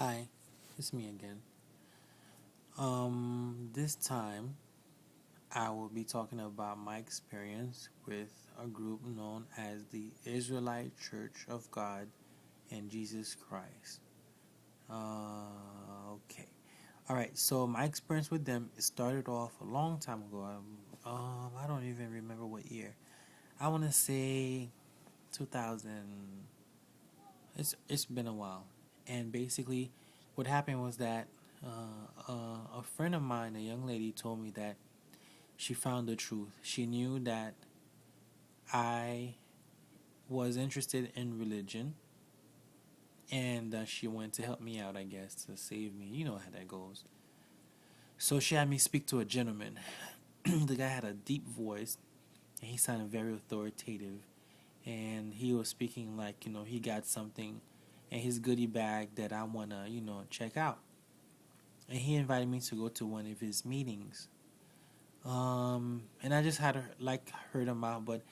Hi, it's me again. This time I will be talking about my experience with a group known as the Israelite Church of God and Jesus Christ. Okay. All right. So my experience with them started off a long time ago. I don't even remember what year. I want to say 2000. It's been a while, and basically, what happened was that a friend of mine, a young lady, told me that she found the truth. She knew that I was interested in religion, and she wanted to help me out, I guess, to save me. You know how that goes. So she had me speak to a gentleman. The guy had a deep voice, and he sounded very authoritative. And he was speaking like, he got something in his goodie bag that I want to, check out. And he invited me to go to one of his meetings. And I just had heard him out, but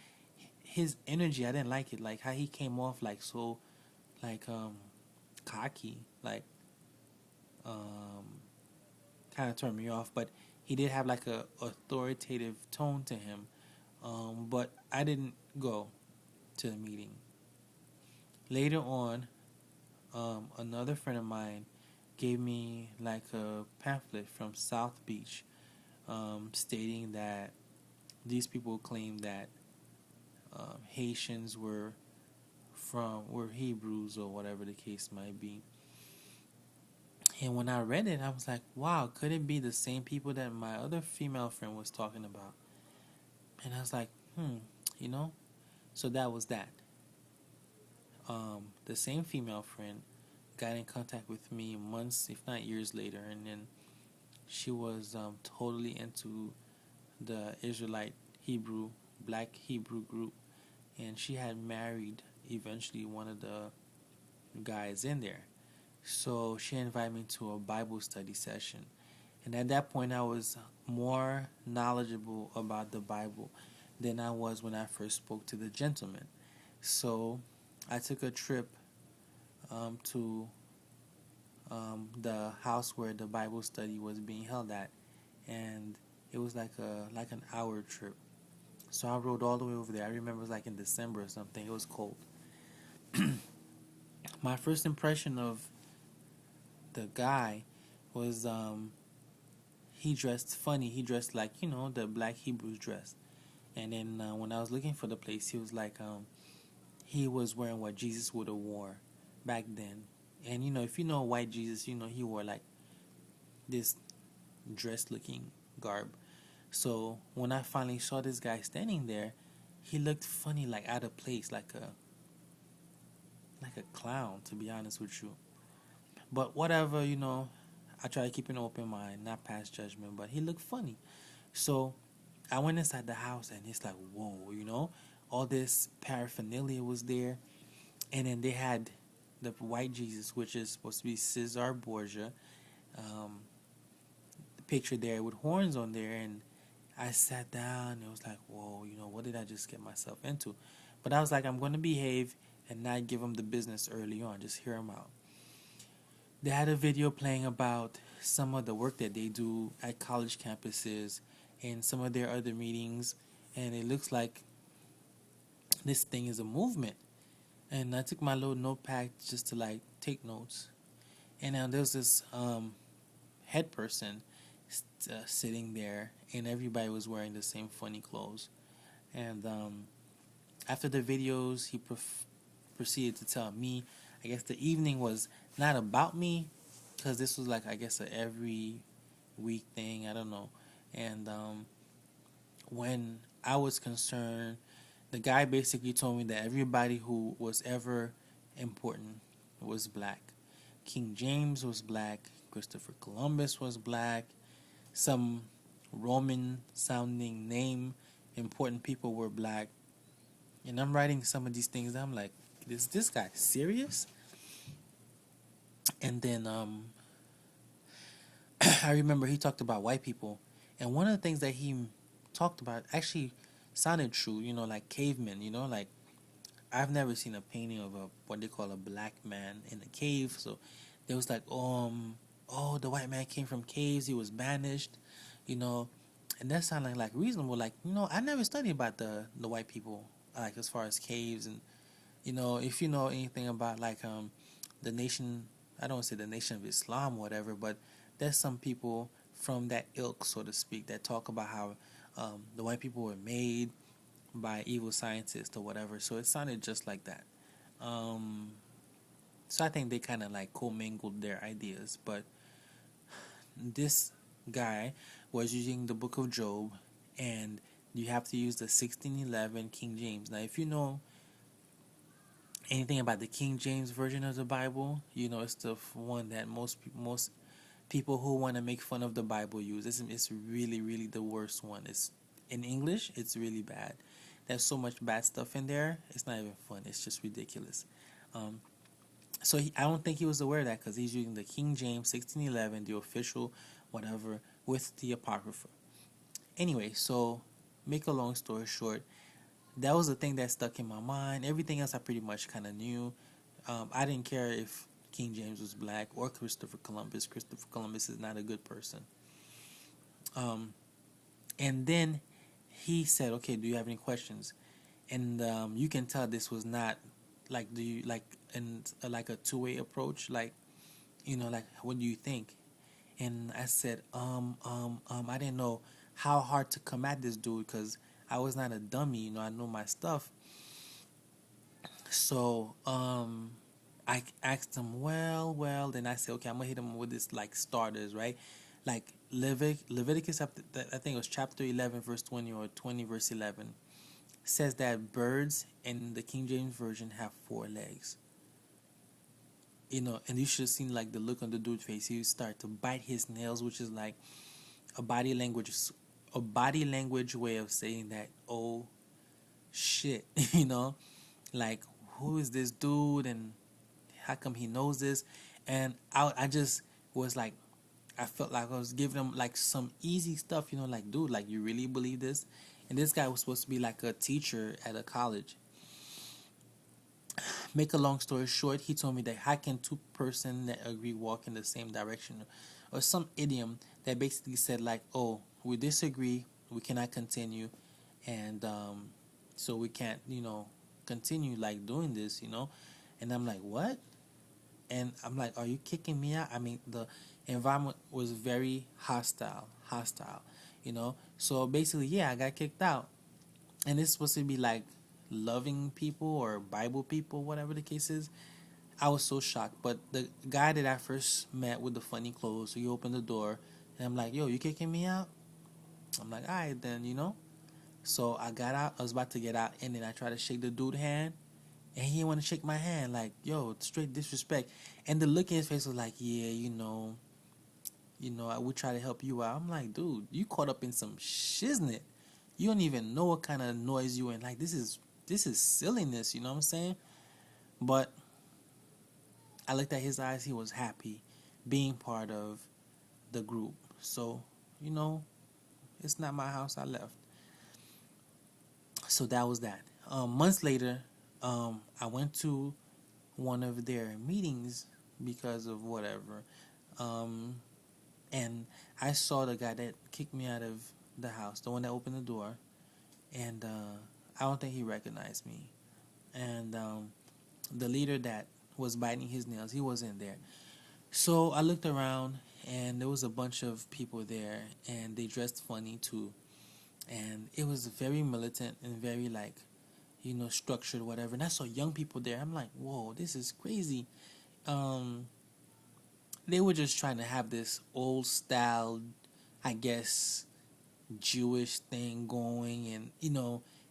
his energy, I didn't like it. Like how he came off like so, like cocky, like um, kind of turned me off. But he did have like a authoritative tone to him. But I didn't go to the meeting. Later on, another friend of mine gave me like a pamphlet from South Beach, stating that these people claim that Haitians were Hebrews or whatever the case might be. And when I read it, I was like, wow, could it be the same people that my other female friend was talking about? And I was like, you know? So that was that. The same female friend got in contact with me months, if not years later, and then she was totally into the Israelite Hebrew, Black Hebrew group, and she had married eventually one of the guys in there. So she invited me to a Bible study session. And at that point, I was more knowledgeable about the Bible than I was when I first spoke to the gentleman. So I took a trip to the house where the Bible study was being held at, and it was like an hour trip. So I rode all the way over there. I remember it was like in December or something. It was cold. My first impression of the guy was he dressed funny. He dressed like the Black Hebews dress. And then when I was looking for the place, he was like he was wearing what Jesus would have wore back then. And if you know white Jesus, he wore like this dress looking garb. So when I finally saw this guy standing there, he looked funny, like out of place, like a clown, to be honest with you. But whatever, I try to keep an open mind, not pass judgment. But he looked funny, so I went inside the house, and it's like, whoa, all this paraphernalia was there, and then they had the white Jesus, which is supposed to be Cesar Borgia, um, the picture there with horns on there, and I sat down, and it was like, whoa, what did I just get myself into? But I was like, I'm going to behave and not give them the business early on, just hear them out. They had a video playing about some of the work that they do at college campuses and some of their other meetings, and it looks like this thing is a movement. And I took my little notepad just to like take notes. And now there's this head person sitting there, and everybody was wearing the same funny clothes. And after the videos, he proceeded to tell me, I guess the evening was not about me, because this was like, I guess, a every week thing. I don't know. And when I was concerned, the guy basically told me that everybody who was ever important was black. King James was black. Christopher Columbus was black. Some Roman sounding name important people were black. And I'm writing some of these things. I'm like, is this guy serious? And then I remember he talked about white people. And one of the things that he talked about actually sounded true, like cavemen, I've never seen a painting of what they call a black man in a cave. So They was like, oh, the white man came from caves, he was banished, you know, and that sounded like reasonable. Like, I never studied about the white people, like as far as caves, and if you know anything about like the nation, I don't say the nation of Islam or whatever, but there's some people from that ilk, so to speak, that talk about how the white people were made by evil scientists or whatever. So it sounded just like that. Um, so I think they kind of like commingled their ideas, but this guy was using the book of Job, and you have to use the 1611 King James. Now, if you know anything about the King James version of the Bible, it's the one that most people who want to make fun of the Bible use. It's really, really the worst one. It's in English. It's really bad. There's so much bad stuff in there. It's not even fun. It's just ridiculous. Um, I don't think he was aware of that because he's using the King James 1611, the official whatever, with the Apocrypha. Anyway, so make a long story short, that was the thing that stuck in my mind. Everything else I pretty much kind of knew. I didn't care if King James was black or Christopher Columbus. Christopher Columbus is not a good person. And then he said, "Okay, do you have any questions?" And you can tell this was not like, do you like in like a two-way approach, like like, what do you think? And I said, I didn't know how hard to come at this dude because I was not a dummy, I know my stuff. So I asked him, well, then I said, okay, I'm gonna hit him with this like starters, right? Like Leviticus, I think it was chapter 11, verse 20, or 20, verse 11, says that birds in the King James version have four legs. And you should have seen like the look on the dude's face. He would start to bite his nails, which is like a body language, way of saying that, oh shit, like, who is this dude and how come he knows this? And I just was like, I felt like I was giving him like some easy stuff, like, dude, like, you really believe this? And this guy was supposed to be like a teacher at a college. Make a long story short, he told me that how can two person that agree walk in the same direction, or some idiom that basically said like, oh, we disagree, we cannot continue, and so we can't continue like doing this, and I'm like, what? And I'm like, are you kicking me out? I mean, the environment was very hostile, so basically, yeah, I got kicked out. And it's supposed to be like loving people or Bible people, whatever the case is. I was so shocked. But the guy that I first met with the funny clothes, so he opened the door, and I'm like, yo, you kicking me out? I'm like, all right, then, So I got out. I was about to get out, and then I tried to shake the dude's hand, and he didn't want to shake my hand. Like, yo, straight disrespect. And the look in his face was like, yeah, I would try to help you out. I'm like, dude, you caught up in some shiznit. You don't even know what kind of noise you in. Like, this is silliness, you know what I'm saying? But I looked at his eyes, he was happy being part of the group. So, it's not my house, I left. So that was that. Months later, I went to one of their meetings because of whatever. And I saw the guy that kicked me out of the house, the one that opened the door, and I don't think he recognized me. And the leader that was biting his nails, he wasn't there. So I looked around, and there was a bunch of people there, and they dressed funny too. And it was very militant and very like, structured, whatever. And I saw young people there. I'm like, whoa, this is crazy. They were just trying to have this old style, I guess, Jewish thing going, and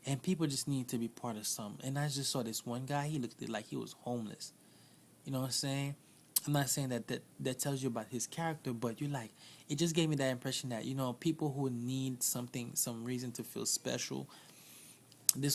and people just need to be part of something. And I just saw this one guy. He looked like he was homeless. You know what I'm saying? I'm not saying that tells you about his character, but you're like, it just gave me that impression that people who need something, some reason to feel special,